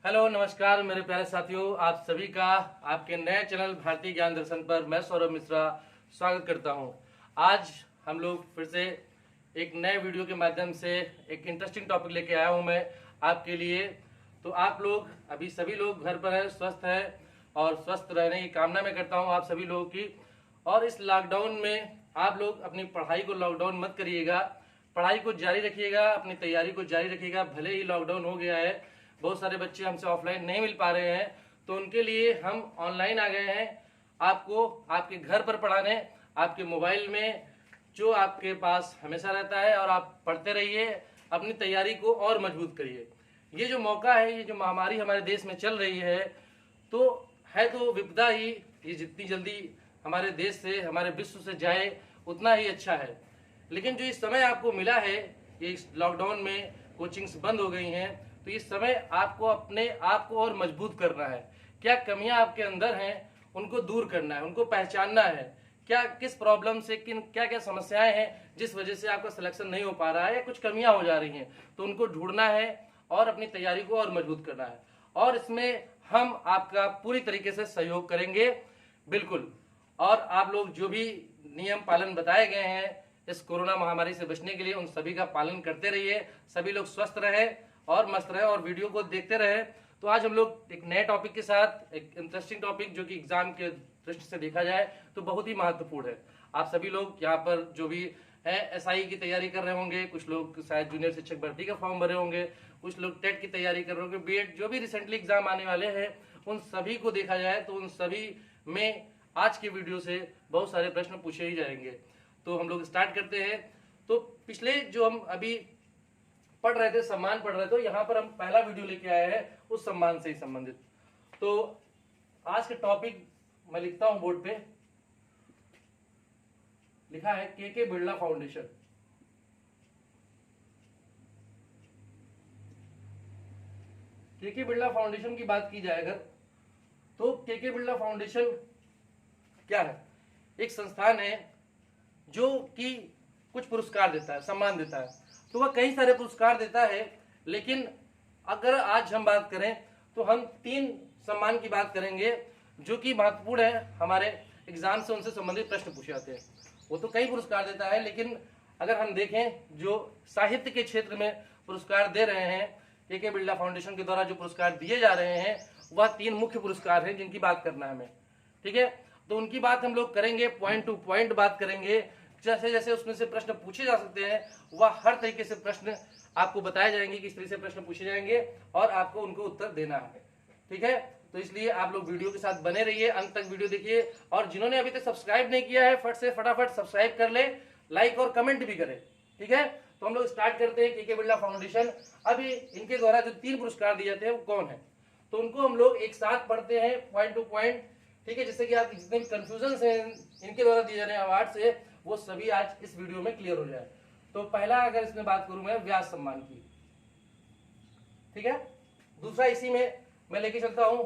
Hello नमस्कार मेरे प्यारे साथियों, आप सभी का आपके नए चैनल भारतीय ज्ञान दर्शन पर मैं सौरभ मिश्रा स्वागत करता हूं। आज हम लोग फिर से एक नए वीडियो के माध्यम से एक इंटरेस्टिंग टॉपिक लेके आया हूं मैं आपके लिए। तो आप लोग अभी सभी लोग घर पर हैं, स्वस्थ हैं और स्वस्थ रहने की कामना मैं करता हूं आप सभी लोगों की। और इस लॉकडाउन में आप लोग अपनी पढ़ाई को लॉकडाउन मत करिएगा, पढ़ाई को जारी रखिएगा, अपनी तैयारी को जारी रखिएगा। भले ही लॉकडाउन हो गया है, बहुत सारे बच्चे हमसे ऑफलाइन नहीं मिल पा रहे हैं, तो उनके लिए हम ऑनलाइन आ गए हैं आपको आपके घर पर पढ़ाने, आपके मोबाइल में जो आपके पास हमेशा रहता है। और आप पढ़ते रहिए, अपनी तैयारी को और मजबूत करिए। ये जो मौका है, ये जो महामारी हमारे देश में चल रही है, तो विपदा ही, ये जितनी जल्दी हमारे देश से हमारे विश्व से जाए उतना ही अच्छा है। लेकिन जो इस समय आपको मिला है, ये इस लॉकडाउन में कोचिंग्स बंद हो गई हैं, तो इस समय आपको अपने आप को और मजबूत करना है। क्या कमियां आपके अंदर हैं उनको दूर करना है, उनको पहचानना है। क्या किस प्रॉब्लम से किन क्या क्या समस्याएं हैं जिस वजह से आपका सिलेक्शन नहीं हो पा रहा है या कुछ कमियां हो जा रही हैं, तो उनको ढूंढना है और अपनी तैयारी को और मजबूत करना है। और इसमें हम आपका पूरी तरीके से सहयोग करेंगे, बिल्कुल। और आप लोग जो भी नियम पालन बताए गए हैं इस कोरोना महामारी से बचने के लिए, उन सभी का पालन करते रहिए। सभी लोग स्वस्थ रहे और मस्त रहे और वीडियो को देखते रहे। तो आज हम लोग एक नए टॉपिक के साथ, एक इंटरेस्टिंग टॉपिक जो कि एग्जाम के दृष्टि से देखा जाए तो बहुत ही महत्वपूर्ण है। आप सभी लोग यहाँ पर जो भी है एसआई की तैयारी कर रहे होंगे, कुछ लोग शायद जूनियर शिक्षक भर्ती का फॉर्म भरे होंगे, कुछ लोग टेट की तैयारी कर रहे होंगे, बीएड, जो भी रिसेंटली एग्जाम आने वाले हैं, उन सभी को देखा जाए तो उन सभी में आज की वीडियो से बहुत सारे प्रश्न पूछे ही जाएंगे। तो हम लोग स्टार्ट करते हैं। तो पिछले जो हम अभी पढ़ रहे थे, सम्मान पढ़ रहे थे, यहाँ पर हम पहला वीडियो लेके आए हैं उस सम्मान से ही संबंधित। तो आज के टॉपिक मैं लिखता हूं बोर्ड पे, लिखा है के बिरला फाउंडेशन। के बिरला फाउंडेशन की बात की जाए अगर, तो के बिरला फाउंडेशन क्या है? एक संस्थान है जो कि कुछ पुरस्कार देता है, सम्मान देता है। तो वह कई सारे पुरस्कार देता है, लेकिन अगर आज हम बात करें तो हम 3 सम्मान की बात करेंगे जो कि महत्वपूर्ण है। हमारे एग्जाम से उनसे संबंधित प्रश्न पूछे जाते हैं। वो तो कई पुरस्कार देता है, लेकिन अगर हम देखें जो साहित्य के क्षेत्र में पुरस्कार दे रहे हैं, के बिरला फाउंडेशन के द्वारा जो पुरस्कार दिए जा रहे हैं, वह 3 मुख्य पुरस्कार हैं जिनकी बात करना है हमें। ठीक है, तो उनकी बात हम लोग करेंगे, पॉइंट टू पॉइंट बात करेंगे। जैसे जैसे उसमें से प्रश्न पूछे जा सकते हैं, वह हर तरीके से प्रश्न आपको बताए जाएंगे, किस तरह से प्रश्न पूछे जाएंगे और आपको उनको उत्तर देना है। ठीक है, तो इसलिए आप लोग वीडियो के साथ बने रहिए, अंत तक वीडियो देखिए। और जिन्होंने अभी तक सब्सक्राइब नहीं किया है, फटाफट सब्सक्राइब कर ले, लाइक और कमेंट भी करें। ठीक है, तो हम लोग स्टार्ट करते हैं। के बिरला फाउंडेशन, अभी इनके द्वारा जो 3 पुरस्कार दिए जाते हैं वो कौन है, तो उनको हम लोग एक साथ पढ़ते हैं पॉइंट टू पॉइंट। ठीक है, जिससे कि आप जितने भी कंफ्यूजन है इनके द्वारा दिए जा रहे हैं अवार्ड से, वो सभी आज इस वीडियो में क्लियर हो जाए। तो पहला अगर इसमें बात करूं मैं व्यास सम्मान की, ठीक है। दूसरा इसी में मैं लेके चलता हूं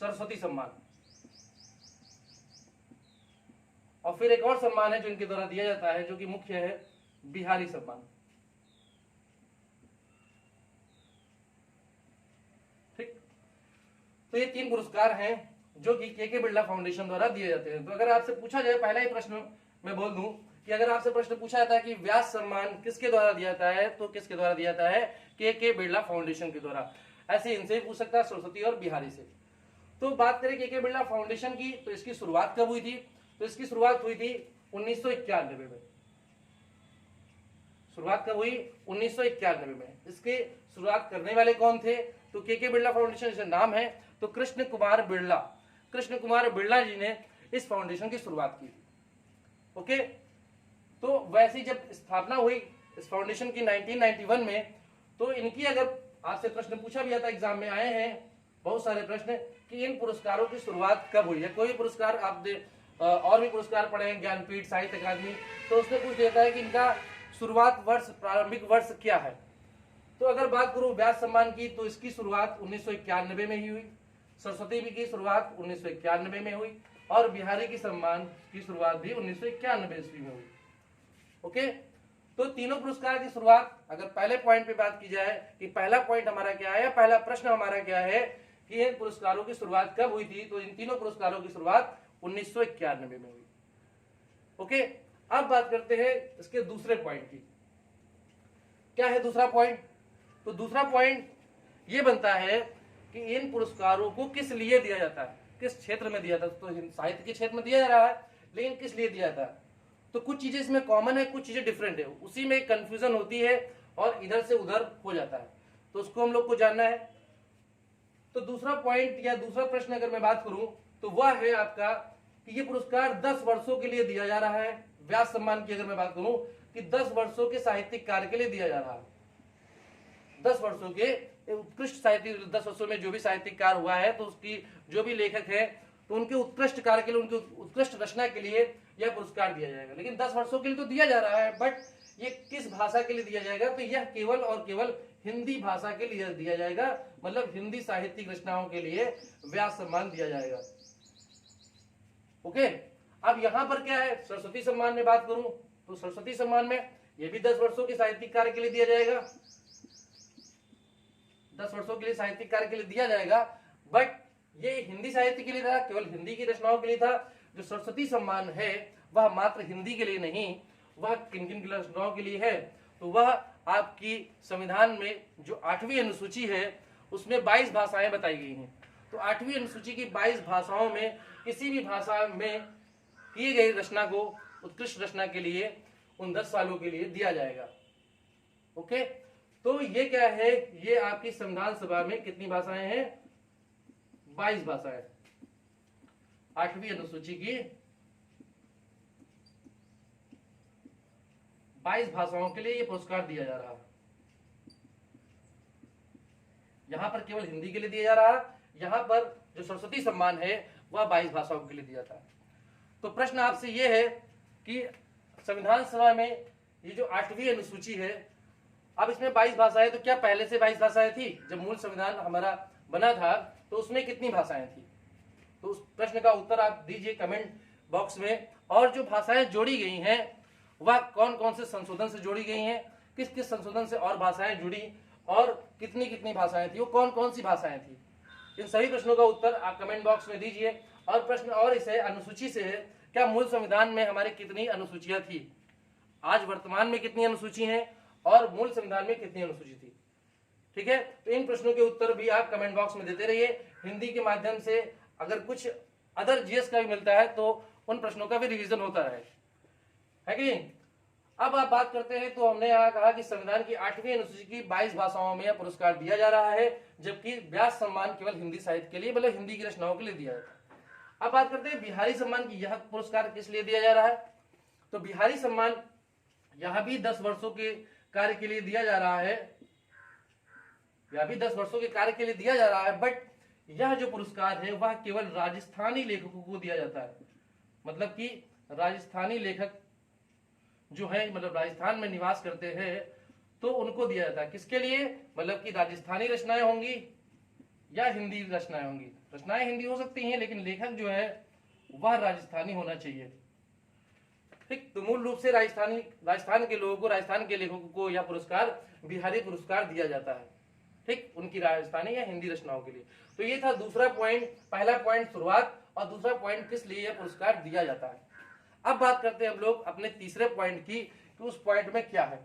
सरस्वती सम्मान, और फिर एक और सम्मान है जो इनके द्वारा दिया जाता है जो कि मुख्य है, बिहारी सम्मान। ठीक, तो ये 3 पुरस्कार हैं जो कि के बिरला फाउंडेशन द्वारा दिए जाते हैं। तो अगर आपसे पूछा जाए, पहला ही प्रश्न मैं बोल दूं कि अगर आपसे प्रश्न पूछा जाता है कि व्यास सम्मान किसके द्वारा दिया जाता है, तो किसके द्वारा दिया जाता है? के बिरला फाउंडेशन के द्वारा। ऐसे इनसे भी पूछ सकता है, सरस्वती और बिहारी से। तो बात करें के बिरला फाउंडेशन की, तो इसकी शुरुआत कब हुई थी? तो इसकी शुरुआत हुई थी 1991 में। शुरुआत कब हुई? 1991 में। इसके शुरुआत करने वाले कौन थे? तो के बिरला फाउंडेशन जैसे नाम है, तो कृष्ण कुमार बिरला जी ने इस फाउंडेशन की शुरुआत की। ओके, तो वैसे जब स्थापना हुई इस फाउंडेशन की 1991 में, तो इनकी अगर आपसे प्रश्न पूछा भी जाता, एग्जाम में आए हैं बहुत सारे प्रश्न कि इन पुरस्कारों की शुरुआत कब हुई है। कोई पुरस्कार आप और भी पुरस्कार पढ़े हैं, ज्ञानपीठ, साहित्य अकादमी, तो उसमें पूछ देता है कि इनका शुरुआत वर्ष, प्रारंभिक वर्ष क्या है। तो अगर बात करूं व्यास सम्मान की, तो इसकी शुरुआत 1991 में ही हुई। सरस्वती भी की शुरुआत 1991 में हुई, और बिहारी की सम्मान की शुरुआत भी 1991 ईस्वी में हुई। ओके, तो तीनों पुरस्कार की शुरुआत अगर पहले पॉइंट पे बात की जाए कि पहला पॉइंट हमारा क्या है, पहला प्रश्न हमारा क्या है कि इन पुरस्कारों की शुरुआत कब हुई थी, तो इन तीनों पुरस्कारों की शुरुआत 1991 में हुई। ओके, अब बात करते हैं इसके दूसरे पॉइंट की। क्या है दूसरा पॉइंट? तो दूसरा पॉइंट ये बनता है कि इन पुरस्कारों को किस लिए दिया जाता है, किस क्षेत्र में दिया जाता है। तो साहित्य के क्षेत्र में दिया जा रहा है, लेकिन किस लिए दिया जाता है? तो कुछ चीजें इसमें कॉमन है, कुछ चीजें डिफरेंट है, उसी में कंफ्यूजन होती है और इधर से उधर हो जाता है, तो उसको हम लोग को जानना है। तो दूसरा पॉइंट या दूसरा प्रश्न अगर मैं बात करूं तो वह है आपका कि ये पुरस्कार 10 वर्षों के लिए दिया जा रहा है। व्यास सम्मान की अगर मैं बात करूं कि 10 वर्षों के साहित्यिक कार्य के लिए दिया जा रहा है। 10 वर्षों के उत्कृष्ट साहित्यिक, 10 वर्षों में जो भी साहित्यिक कार्य हुआ है तो उसकी जो भी लेखक है तो उनके उत्कृष्ट कार्य के लिए, उनके उत्कृष्ट रचना के लिए यह पुरस्कार दिया जाएगा। लेकिन 10 वर्षों के लिए तो दिया जा रहा है, बट ये किस भाषा के लिए दिया जाएगा? तो यह केवल और केवल हिंदी भाषा के लिए दिया जाएगा, मतलब हिंदी साहित्यिक रचनाओं के लिए व्यास सम्मान दिया जाएगा। ओके, अब यहां पर क्या है, सरस्वती सम्मान में बात करूं तो सरस्वती सम्मान में यह भी 10 वर्षों के साहित्यिक कार्य के लिए दिया जाएगा, 10 वर्षों के लिए साहित्यिक कार्य के लिए दिया जाएगा, बट ये हिंदी साहित्य के लिए था, केवल हिंदी की रचनाओं के लिए था। जो सरस्वती सम्मान है वह मात्र हिंदी के लिए नहीं, वह किन किन की रचनाओं के लिए है? तो वह आपकी संविधान में जो 8वीं अनुसूची है उसमें 22 भाषाएं बताई गई हैं। तो 8वीं अनुसूची की 22 भाषाओं में किसी भी भाषा में किए गई रचना को उत्कृष्ट रचना के लिए उन 10 सालों के लिए दिया जाएगा। ओके, तो ये क्या है, ये आपकी संविधान सभा में कितनी भाषाएं हैं? 22 भाषाएं। 8वीं अनुसूची की 22 भाषाओं के लिए ये पुरस्कार दिया जा रहा है। यहां पर केवल हिंदी के लिए दिया जा रहा है, यहां पर जो सरस्वती सम्मान है वह 22 भाषाओं के लिए दिया जाता है। तो प्रश्न आपसे यह है कि संविधान सभा में ये जो 8वीं अनुसूची है, अब इसमें 22 भाषाएं, तो क्या पहले से 22 भाषाएं थी? जब मूल संविधान हमारा बना था तो उसमें कितनी भाषाएं थी? तो उस प्रश्न का उत्तर आप दीजिए कमेंट बॉक्स में। और जो भाषाएं जोड़ी गई हैं वह कौन कौन से संशोधन से जोड़ी गई हैं, किस किस संशोधन से और भाषाएं जुड़ी, और कितनी कितनी भाषाएं थी, वो कौन कौन सी भाषाएं थी? इन सभी प्रश्नों का उत्तर आप कमेंट बॉक्स में दीजिए। और प्रश्न और इसे अनुसूची से है, क्या मूल संविधान में हमारे कितनी अनुसूचियां थी, आज वर्तमान में कितनी अनुसूची हैं, और मूल संविधान में कितनी अनुसूची थी? ठीक है, तो इन प्रश्नों के उत्तर भी आप कमेंट बॉक्स में देते रहिए। हिंदी के माध्यम से अगर कुछ अदर जीएस का भी मिलता है तो उन प्रश्नों का भी रिवीजन होता रहे, है कि नहीं? अब आप बात करते हैं, तो हमने यहाँ कहा कि संविधान की 8वीं अनुसूची की 22 भाषाओं में यह पुरस्कार दिया जा रहा है, जबकि व्यास सम्मान केवल हिंदी साहित्य के लिए, मतलब हिंदी की रचनाओं के लिए दिया जाता है। अब बात करते हैं बिहारी सम्मान की, यह पुरस्कार किस लिए दिया जा रहा है? तो बिहारी सम्मान यह भी 10 वर्षों के कार्य के लिए दिया जा रहा है, यह भी 10 वर्षों के कार्य के लिए दिया जा रहा है, बट यह जो पुरस्कार है वह केवल राजस्थानी लेखकों को दिया जाता है। मतलब कि राजस्थानी लेखक जो है, मतलब राजस्थान में निवास करते हैं, तो उनको दिया जाता है। किसके लिए? मतलब कि राजस्थानी रचनाएं होंगी या हिंदी रचनाएं होंगी। रचनाएं हिंदी हो सकती हैं, लेकिन लेखक जो है वह राजस्थानी होना चाहिए। ठीक, तो मूल रूप से राजस्थान के लोगों को, राजस्थान के लेखकों को यह पुरस्कार बिहारी पुरस्कार दिया जाता है, ठीक, उनकी राजस्थानी या हिंदी रचनाओं के लिए। तो ये था दूसरा पॉइंट, पहला पॉइंट शुरुआत, और दूसरा पॉइंट किस लिए यह पुरस्कार दिया जाता है। अब बात करते हैं हम लोग अपने तीसरे पॉइंट की कि उस पॉइंट में क्या है।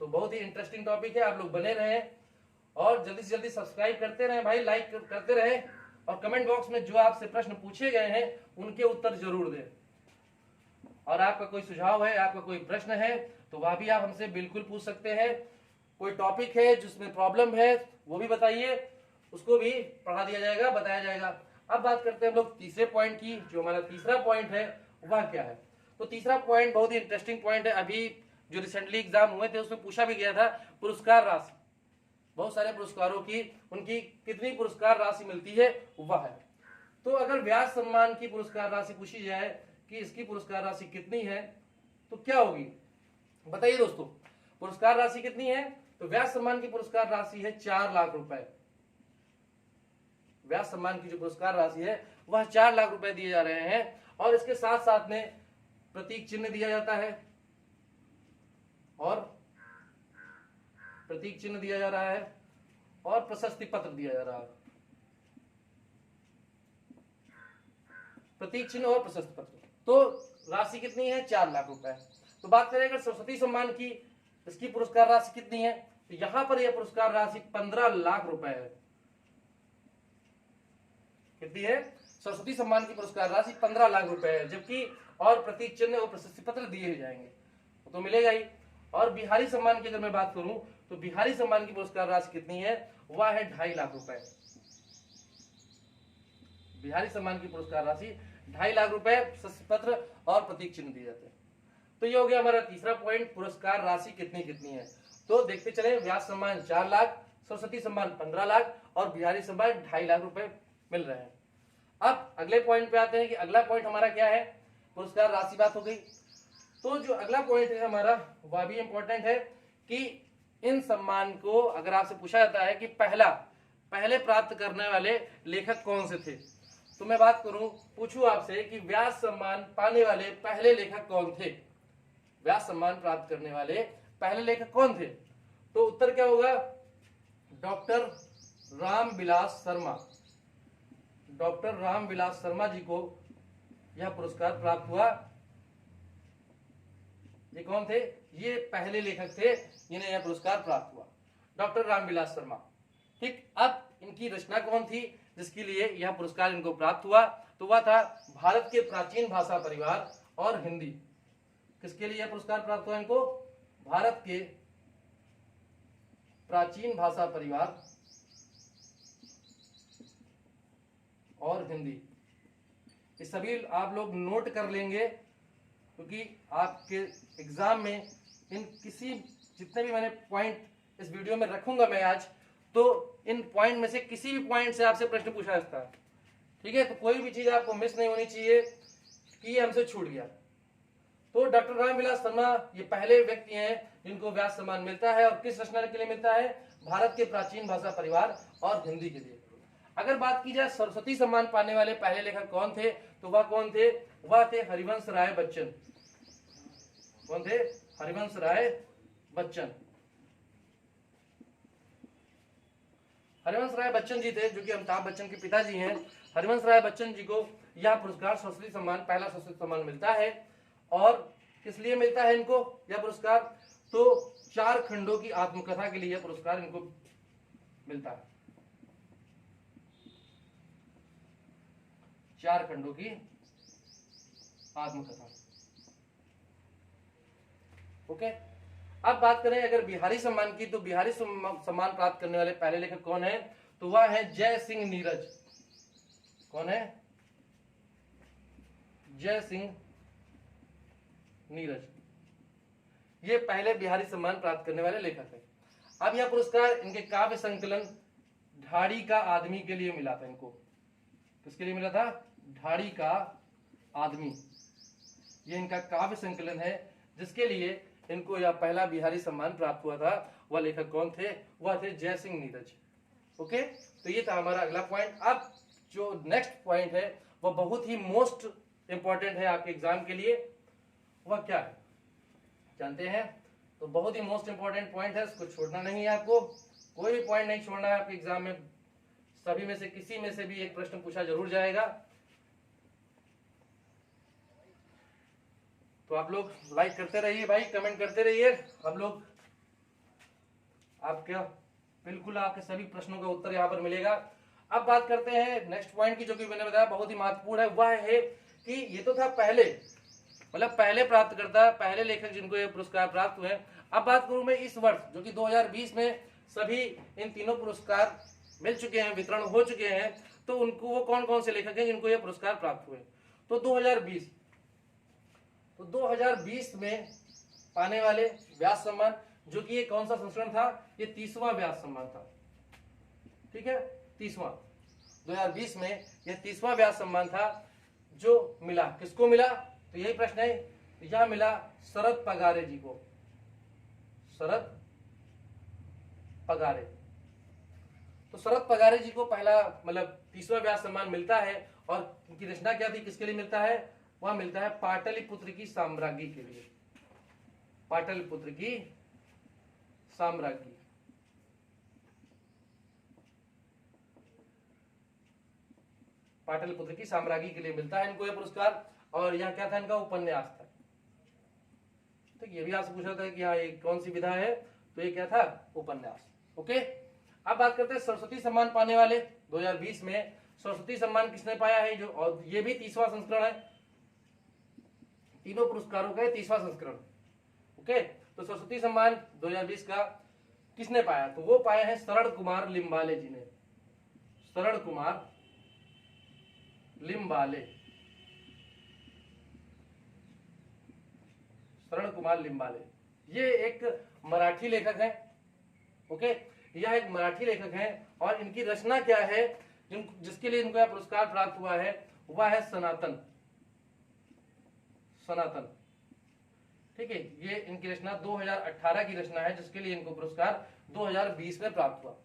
तो बहुत ही इंटरेस्टिंग टॉपिक है, आप लोग बने रहे और जल्दी से जल्दी सब्सक्राइब करते रहे भाई, लाइक करते रहे, और कमेंट बॉक्स में जो आपसे प्रश्न पूछे गए हैं उनके उत्तर जरूर दें। और आपका कोई सुझाव है, आपका कोई प्रश्न है, तो वह भी आप हमसे बिल्कुल पूछ सकते हैं। कोई टॉपिक है जिसमें प्रॉब्लम है वो भी बताइए, उसको भी पढ़ा दिया जाएगा, बताया जाएगा। अब बात करते हैं हम लोग तीसरे पॉइंट की। जो हमारा तीसरा पॉइंट है वह क्या है? तो तीसरा पॉइंट बहुत ही इंटरेस्टिंग पॉइंट है। अभी जो रिसेंटली एग्जाम हुए थे उसमें पूछा भी गया था पुरस्कार राशि, बहुत सारे पुरस्कारों की उनकी कितनी पुरस्कार राशि मिलती है वह है। तो अगर व्यास सम्मान की पुरस्कार राशि पूछी जाए कि इसकी पुरस्कार राशि कितनी है, तो क्या होगी? बताइए दोस्तों, पुरस्कार राशि कितनी है? तो व्यास सम्मान की पुरस्कार राशि है 4 लाख रुपए। व्यास सम्मान की जो पुरस्कार राशि है वह 4 लाख रुपए दिए जा रहे हैं, और इसके साथ साथ में प्रतीक चिन्ह दिया जाता है, और प्रतीक चिन्ह दिया जा रहा है और प्रशस्ति पत्र दिया जा रहा है। प्रतीक चिन्ह और प्रशस्ति पत्र। तो राशि कितनी है? 4 लाख रुपए। तो बात करें अगर सरस्वती सम्मान की, इसकी पुरस्कार राशि कितनी है, तो यहां पर यह पुरस्कार राशि 15 लाख रुपए है। कितनी है? सरस्वती सम्मान की पुरस्कार राशि 15 लाख रुपए है, जबकि और प्रतीक चिन्ह और प्रशस्ति पत्र दिए जाएंगे तो मिलेगा ही। और बिहारी सम्मान की अगर मैं बात करूं तो बिहारी सम्मान की पुरस्कार राशि कितनी है? वह है 2.5 लाख रुपए। बिहारी सम्मान की पुरस्कार राशि 2.5 लाख रुपए, प्रशस्ति पत्र और प्रतीक चिन्ह दिए जाते हैं। तो ये हो गया हमारा तीसरा पॉइंट, पुरस्कार राशि कितनी कितनी है। तो देखते चले, व्यास सम्मान 4 लाख, सरस्वती सम्मान 15 लाख और बिहारी सम्मान 2.5 लाख रुपए मिल रहे हैं। अब अगले पॉइंट पे आते हैं कि अगला पॉइंट हमारा क्या है। पुरस्कार राशि बात हो गई, तो जो अगला पॉइंट है हमारा वह भी इंपॉर्टेंट है कि इन सम्मान को अगर आपसे पूछा जाता है कि पहले प्राप्त करने वाले लेखक कौन से थे, तो मैं बात करूं, पूछूं आपसे कि व्यास सम्मान पाने वाले पहले लेखक कौन थे, व्यास सम्मान प्राप्त करने वाले पहले लेखक कौन थे, तो उत्तर क्या होगा? डॉक्टर रामविलास शर्मा। डॉक्टर रामविलास शर्मा जी को यह पुरस्कार प्राप्त हुआ। ये कौन थे? ये पहले लेखक थे जिन्हें यह पुरस्कार प्राप्त हुआ, डॉक्टर रामविलास शर्मा। ठीक, अब इनकी रचना कौन थी जिसके लिए यह पुरस्कार इनको प्राप्त हुआ? तो वह था भारत के प्राचीन भाषा परिवार और हिंदी। किसके लिए यह पुरस्कार प्राप्त हुआ इनको? भारत के प्राचीन भाषा परिवार और हिंदी। ये सभी आप लोग नोट कर लेंगे क्योंकि आपके एग्जाम में इन किसी जितने भी मैंने पॉइंट इस वीडियो में रखूंगा मैं आज, तो इन पॉइंट में से किसी भी पॉइंट से आपसे प्रश्न पूछा जाता है। ठीक है, तो कोई भी चीज आपको मिस नहीं होनी चाहिए कि ये हमसे छूट गया। तो डॉक्टर रामविलास शर्मा ये पहले व्यक्ति हैं जिनको व्यास सम्मान मिलता है, और किस रचना के लिए मिलता है? भारत के प्राचीन भाषा परिवार और हिंदी के लिए। अगर बात की जाए सरस्वती सम्मान पाने वाले पहले लेखक कौन थे, तो वह कौन थे? वह थे हरिवंश राय बच्चन। कौन थे? हरिवंश राय बच्चन। हरिवंश राय बच्चन जी थे जो कि अमिताभ बच्चन के पिताजी हैं। हरिवंश राय बच्चन जी को यह पुरस्कार सरस्वती सम्मान, पहला सरस्वती सम्मान मिलता है। और किस लिए मिलता है इनको यह पुरस्कार? तो 4 खंडों की आत्मकथा के लिए यह पुरस्कार इनको मिलता है। 4 खंडों की आत्मकथा। ओके, अब बात करें अगर बिहारी सम्मान की, तो बिहारी सम्मान प्राप्त करने वाले पहले लेखक कौन है? तो वह है जय सिंह नीरज। कौन है? जय सिंह नीरज। ये पहले बिहारी सम्मान प्राप्त करने वाले लेखक है। अब यह पुरस्कार इनके काव्य संकलन ढाड़ी का आदमी के लिए मिला था। इनको किसके लिए मिला था? ढाड़ी का आदमी। ये इनका काव्य संकलन है जिसके लिए इनको यह पहला बिहारी सम्मान प्राप्त हुआ था। वह लेखक कौन थे? वह थे जय सिंह नीरज। ओके, तो ये था हमारा अगला पॉइंट। अब जो नेक्स्ट पॉइंट है वह बहुत ही मोस्ट इंपॉर्टेंट है आपके एग्जाम के लिए। वह क्या है जानते हैं? तो बहुत ही मोस्ट इंपॉर्टेंट पॉइंट है, इसको छोड़ना नहीं है आपको। कोई भी पॉइंट नहीं छोड़ना है आपके एग्जाम में। सभी में से किसी में से भी एक प्रश्न पूछा जरूर जाएगा। तो आप लोग लाइक करते रहिए भाई, कमेंट करते रहिए। हम लोग आपके बिल्कुल आपके सभी प्रश्नों का उत्तर यहाँ पर मिलेगा। अब बात करते हैं नेक्स्ट पॉइंट की, जो कि मैंने बताया बहुत ही महत्वपूर्ण है। वह है कि ये तो था पहले, मतलब पहले प्राप्तकर्ता, पहले लेखक जिनको ये पुरस्कार प्राप्त हुए। अब बात करूं मैं इस वर्ष जो कि 2020 में सभी इन तीनों पुरस्कार मिल चुके हैं, वितरण हो चुके हैं। तो उनको वो कौन कौन से लेखक हैं जिनको ये पुरस्कार प्राप्त हुए? तो 2020 में पाने वाले व्यास सम्मान, जो कि ये कौन सा संस्करण था? ये 30वां व्यास सम्मान था। ठीक है, 30वां। 2020 में यह 30वां व्यास सम्मान था जो मिला। किसको मिला? तो यही प्रश्न है। यह मिला शरद पगारे जी को। शरद पगारे। तो शरद पगारे जी को पहला मतलब 30वां व्यास सम्मान मिलता है। और इनकी रचना क्या थी? किसके लिए मिलता है? वह मिलता है पाटलिपुत्र की साम्राज्ञी के लिए। पाटलिपुत्र की साम्राज्ञी। पाटलिपुत्र की साम्राज्ञी के लिए मिलता है इनको यह पुरस्कार। और यह क्या था, इनका उपन्यास था। तो ये भी आपसे पूछा था कि हाँ ये कौन सी विधा है, तो ये क्या था, उपन्यास। ओके, अब बात करते हैं सरस्वती सम्मान पाने वाले। 2020 में सरस्वती सम्मान किसने पाया है, जो, और ये भी 30वां संस्करण है, तीनों पुरस्कारों का 30वां संस्करण। ओके, तो सरस्वती सम्मान 2020 का किसने पाया, तो वो पाए हैं शरण कुमार लिम्बाले जी ने। शरण कुमार लिम्बाले, शरण कुमार लिम्बाले, ये एक मराठी लेखक है। ओके, यह एक मराठी लेखक है और इनकी रचना क्या है, जिसके लिए इनको यह पुरस्कार प्राप्त हुआ है, वह है सनातन। सनातन, ठीक है, ये इनकी रचना 2018 की रचना है, जिसके लिए इनको पुरस्कार 2020 में प्राप्त हुआ।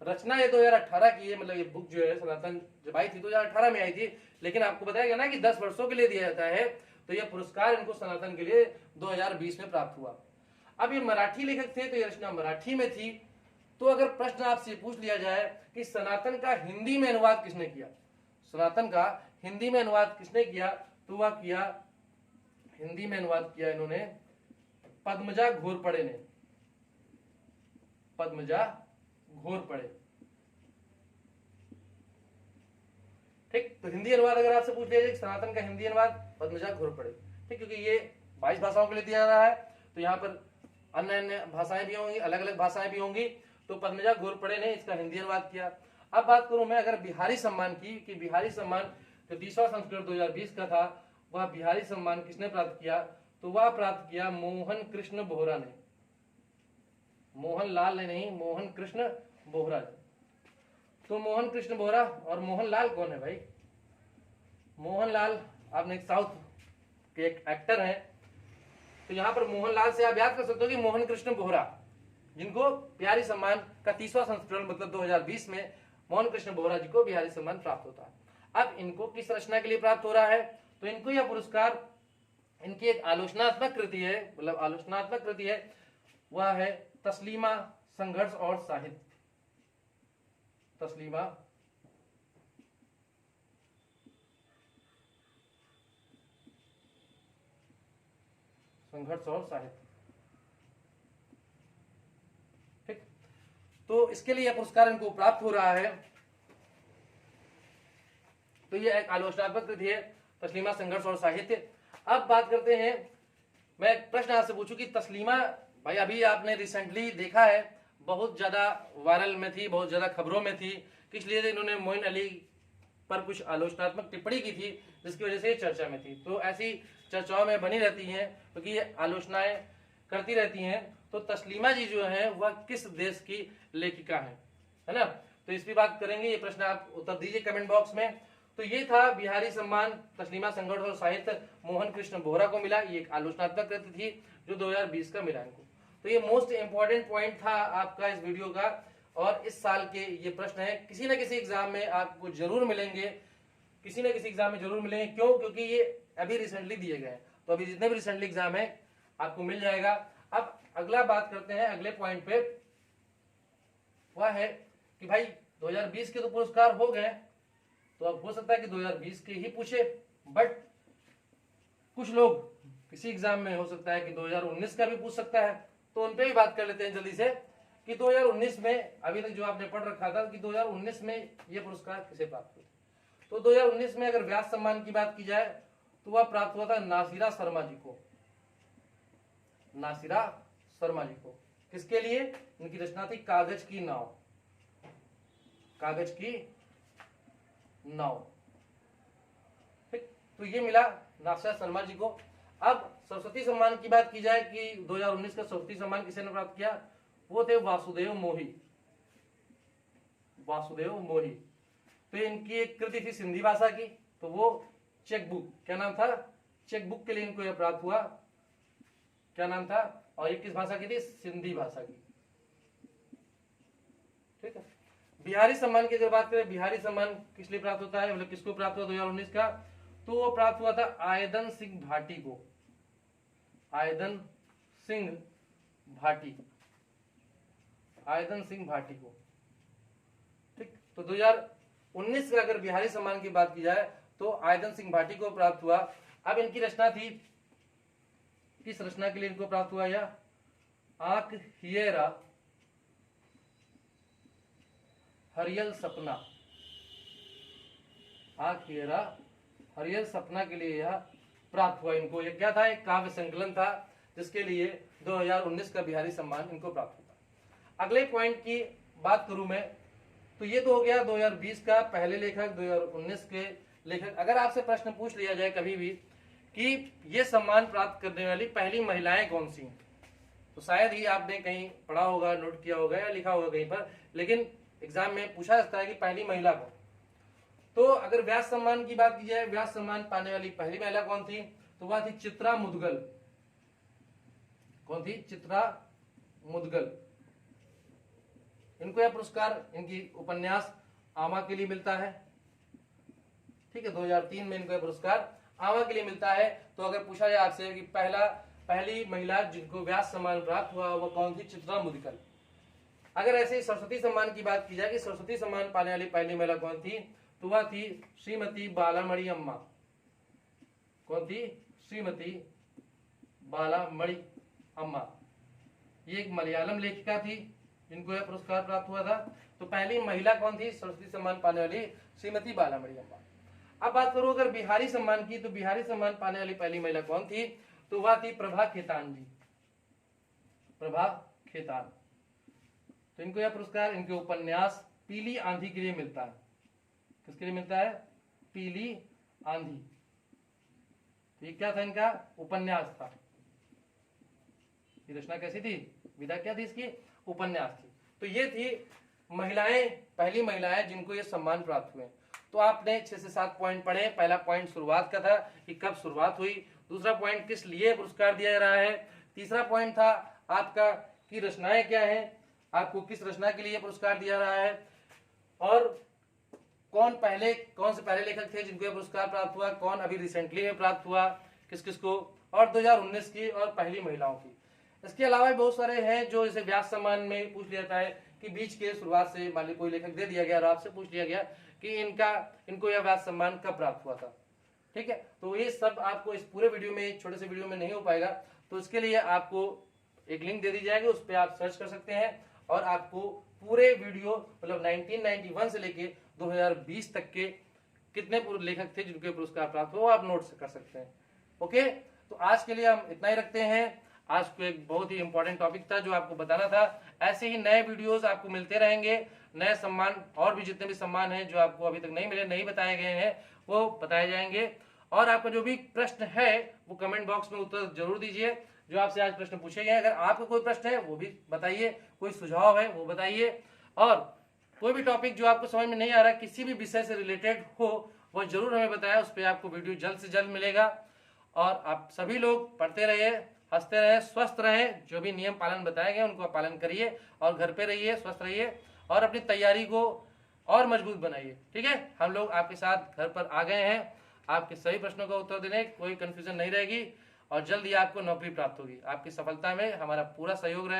रचना ये 2018 की है, मतलब ये बुक जो है सनातन जब आई थी 2018 में आई थी, लेकिन आपको बताया गया ना कि 10 वर्षों के लिए दिया जाता है, तो यह पुरस्कार इनको सनातन के लिए 2020 में प्राप्त हुआ। अब ये मराठी लेखक थे, तो ये रचना मराठी में थी। तो अगर प्रश्न आपसे पूछ लिया जाए कि सनातन का हिंदी में अनुवाद किसने किया, सनातन का हिंदी में अनुवाद किसने किया, तो वह किया, हिंदी में अनुवाद किया इन्होंने पद्मजा घोरपड़े ने। पद्मजा घोरपड़े, ठीक। तो हिंदी अनुवाद अगर आपसे पूछ लिया जाए सनातन का हिंदी अनुवाद पद्मजा घोरपड़े, ठीक, क्योंकि ये 22 भाषाओं के लिए दिया जा रहा है, तो यहाँ पर अन्य अन्य भाषाएं भी होंगी, अलग अलग भाषाएं भी होंगी, तो पद्मजा घोरपड़े ने इसका हिंदी अनुवाद किया। अब बात करूं मैं अगर बिहारी सम्मान की, कि बिहारी सम्मान जो 30वां संस्करण 2020 का था, वह बिहारी सम्मान किसने प्राप्त किया, तो वह प्राप्त किया मोहन कृष्ण बोहरा ने। मोहन लाल ने नहीं, मोहन कृष्ण बोहरा ने। तो मोहन कृष्ण बोहरा और मोहन लाल कौन है भाई, मोहन लाल आपने साउथ के एक एक्टर हैं, तो यहाँ पर मोहनलाल से आप याद कर सकते हो कि मोहन कृष्ण बोहरा, जिनको बिहारी सम्मान का 30वां संस्करण मतलब 2020 में मोहन कृष्ण बोहरा जी को बिहारी सम्मान प्राप्त होता है। अब इनको किस रचना के लिए प्राप्त हो रहा है, तो इनको यह पुरस्कार इनकी एक आलोचनात्मक कृति है, मतलब आलोचनात्मक कृति है, वह है तस्लीमा संघर्ष और साहित्य। तस्लीमा संघर्ष और साहित्य, ठीक। तो इसके लिए यह पुरस्कार इनको प्राप्त हो रहा है। तो यह एक आलोचनात्मक कृति है, तस्लीमा संघर्ष और साहित्य। अब बात करते हैं, मैं एक प्रश्न आपसे पूछूं कि तस्लीमा भाई अभी आपने रिसेंटली देखा है, बहुत ज्यादा वायरल में थी, बहुत ज्यादा खबरों में थी, किस लिए इन्होंने मोइन अली पर कुछ आलोचनात्मक टिप्पणी की थी, जिसकी वजह से चर्चा में थी। तो ऐसी चर्चाओं में बनी रहती हैं, क्योंकि ये आलोचनाएं करती रहती हैं। तो तस्लीमा जी जो है वह किस देश की लेखिका है ना, तो इस भी बात करेंगे। ये प्रश्न आप उत्तर दीजिए कमेंट बॉक्स में। तो ये था बिहारी सम्मान तस्लीमा संघर्ष और साहित्य मोहन कृष्ण बोहरा को मिला, ये एक आलोचनात्मक कृति थी जो 2020 का मिला इनको। तो ये मोस्ट इंपॉर्टेंट पॉइंट था आपका इस वीडियो का, और इस साल के ये प्रश्न है, किसी न किसी एग्जाम में आपको जरूर मिलेंगे, किसी न किसी एग्जाम में जरूर मिलेंगे। क्यों, क्योंकि ये अभी रिसेंटली दिए गए हैं, तो अभी जितने भी रिसेंटली एग्जाम है आपको मिल जाएगा। अब अगला बात करते हैं अगले पॉइंट पे, वह है कि भाई 2020 के तो पुरस्कार हो गए, तो अब हो सकता है कि 2020 के ही पूछे, बट कुछ लोग किसी एग्जाम में हो सकता है कि 2019 का भी पूछ सकता है, तो उन पे भी बात कर लेते हैं जल्दी से कि 2019 में अभी तक जो आपने पढ़ रखा था कि 2019 में ये पुरस्कार किसे प्राप्त हुए। तो 2019 में अगर व्यास सम्मान की बात की जाए तो वह प्राप्त हुआ था नासिरा शर्मा जी को। नासिरा शर्मा जी को किसके लिए, इनकी रचना थी कागज की नाव। कागज की नाव, ठीक। तो ये मिला नासिरा शर्मा जी को। अब सरस्वती सम्मान की बात की जाए कि 2019 का सरस्वती सम्मान किसे ने प्राप्त किया, वो थे वासुदेव मोही। वासुदेव मोही, तो इनकी एक कृति थी सिंधी भाषा की, तो वो चेक बुक, क्या नाम था, चेक बुक के लिए इनको यह प्राप्त हुआ, क्या नाम था, और ये किस भाषा की थी, सिंधी भाषा की, ठीक है। बिहारी सम्मान की अगर बात करें, बिहारी सम्मान किस लिए प्राप्त होता है, मतलब किसको प्राप्त हुआ 2019 का, तो वो प्राप्त हुआ था आयदन सिंह भाटी को। आयदन सिंह भाटी, आयदन सिंह भाटी को। ठीक, तो 2019 का अगर बिहारी सम्मान की बात की जाए तो आयदन सिंह भाटी को प्राप्त हुआ। अब इनकी रचना थी, किस रचना के लिए इनको प्राप्त हुआ? यह आंख हियरा हरियल सपना, आंख हियरा हरियल सपना के लिए यह प्राप्त हुआ इनको। यह क्या था? एक काव्य संकलन था जिसके लिए 2019 का बिहारी सम्मान इनको प्राप्त हुआ। अगले पॉइंट की बात करूं मैं तो ये तो हो गया 2020 का पहले लेखक, 2019 के लेखक। अगर आपसे प्रश्न पूछ लिया जाए कभी भी कि ये सम्मान प्राप्त करने वाली पहली महिलाएं कौन सी हैं, तो शायद ही आपने कहीं पढ़ा होगा, नोट किया होगा या लिखा होगा कहीं पर, लेकिन एग्जाम में पूछा जाता है कि पहली महिला कौन। तो अगर व्यास सम्मान की बात की जाए, व्यास सम्मान पाने वाली पहली महिला कौन थी? तो वह थी चित्रा मुदगल। कौन थी? चित्रा मुदगल। इनको यह पुरस्कार इनकी उपन्यास आमा के लिए मिलता है। ठीक है, 2003 में इनको यह पुरस्कार आमा के लिए मिलता है। तो अगर पूछा जाए आपसे कि पहली महिला जिनको व्यास सम्मान प्राप्त हुआ वो कौन थी? चित्रा मुदगल। अगर ऐसे ही सरस्वती सम्मान की बात की जाए कि सरस्वती सम्मान पाने वाली पहली महिला कौन थी, तो वह थी श्रीमती बालामणि अम्मा। कौन थी? श्रीमती बालामणि अम्मा। ये एक मलयालम लेखिका थी जिनको यह पुरस्कार प्राप्त हुआ था। तो पहली महिला कौन थी सरस्वती सम्मान पाने वाली? श्रीमती बालामणि अम्मा। अब बात करूं अगर बिहारी सम्मान की, तो बिहारी सम्मान पाने वाली पहली महिला कौन थी? तो वह थी प्रभा खेतान जी, प्रभा खेतान। तो इनको यह पुरस्कार इनके उपन्यास पीली आंधी के लिए मिलता है। किसके लिए मिलता है? पीली आंधी। तो ये क्या था? इनका उपन्यास था। ये रचना कैसी थी? विधा क्या थी इसकी? उपन्यास थी। तो ये थी महिलाएं, पहली महिलाएं जिनको ये सम्मान प्राप्त हुए। तो आपने 6 से 7 पॉइंट पढ़े। पहला पॉइंट शुरुआत का था कि कब शुरुआत हुई, दूसरा पॉइंट किस लिए पुरस्कार दिया जा रहा है, तीसरा पॉइंट था आपका कि रचनाएं क्या हैं, आपको किस रचना के लिए पुरस्कार दिया रहा है, और कौन से पहले लेखक थे जिनको यह पुरस्कार प्राप्त हुआ, कौन अभी रिसेंटली में प्राप्त हुआ, किस किस को, और 2019 की और पहली महिलाओं की। इसके अलावा भी बहुत सारे हैं जो जैसे व्यास सम्मान में पूछ लिया जाता है कि बीच के शुरुआत से मान ली कोई लेखक दे दिया गया और आपसे पूछ लिया गया कि इनको यह व्यास सम्मान कब प्राप्त हुआ था। ठीक है, तो ये सब आपको इस पूरे वीडियो में, छोटे से वीडियो में नहीं हो पाएगा। तो इसके लिए आपको एक लिंक दे दी जाएगी, उस पर आप सर्च कर सकते हैं और आपको पूरे वीडियो मतलब 1991 से लेके 2020 तक के कितने लेखक थे जिनके पुरस्कार प्राप्त हुआ आप नोट कर सकते हैं। ओके, तो आज के लिए हम इतना ही रखते हैं। आज को एक बहुत ही इंपॉर्टेंट टॉपिक था जो आपको बताना था। ऐसे ही नए वीडियोस आपको मिलते रहेंगे, नए सम्मान और भी जितने भी सम्मान हैं जो आपको अभी तक नहीं मिले, नहीं बताए गए हैं, वो बताए जाएंगे। और आपका जो भी प्रश्न है वो कमेंट बॉक्स में उत्तर जरूर दीजिए जो आपसे आज प्रश्न पूछे गए। अगर आपका कोई प्रश्न है वो भी बताइए, कोई सुझाव है वो बताइए, और कोई भी टॉपिक जो आपको समझ में नहीं आ रहा, किसी भी विषय से रिलेटेड हो, वो जरूर हमें बताया। उस पर आपको वीडियो जल्द से जल्द मिलेगा। और आप सभी लोग पढ़ते रहिए, हंसते रहे, स्वस्थ रहे, जो भी नियम पालन बताए गए उनको पालन करिए और घर पे रहिए, स्वस्थ रहिए और अपनी तैयारी को और मजबूत बनाइए। ठीक है, हम लोग आपके साथ घर पर आ गए हैं। आपके सभी प्रश्नों का उत्तर देने, कोई कंफ्यूजन नहीं रहेगी और जल्द ही आपको नौकरी प्राप्त होगी। आपकी सफलता में हमारा पूरा सहयोग रहेगा।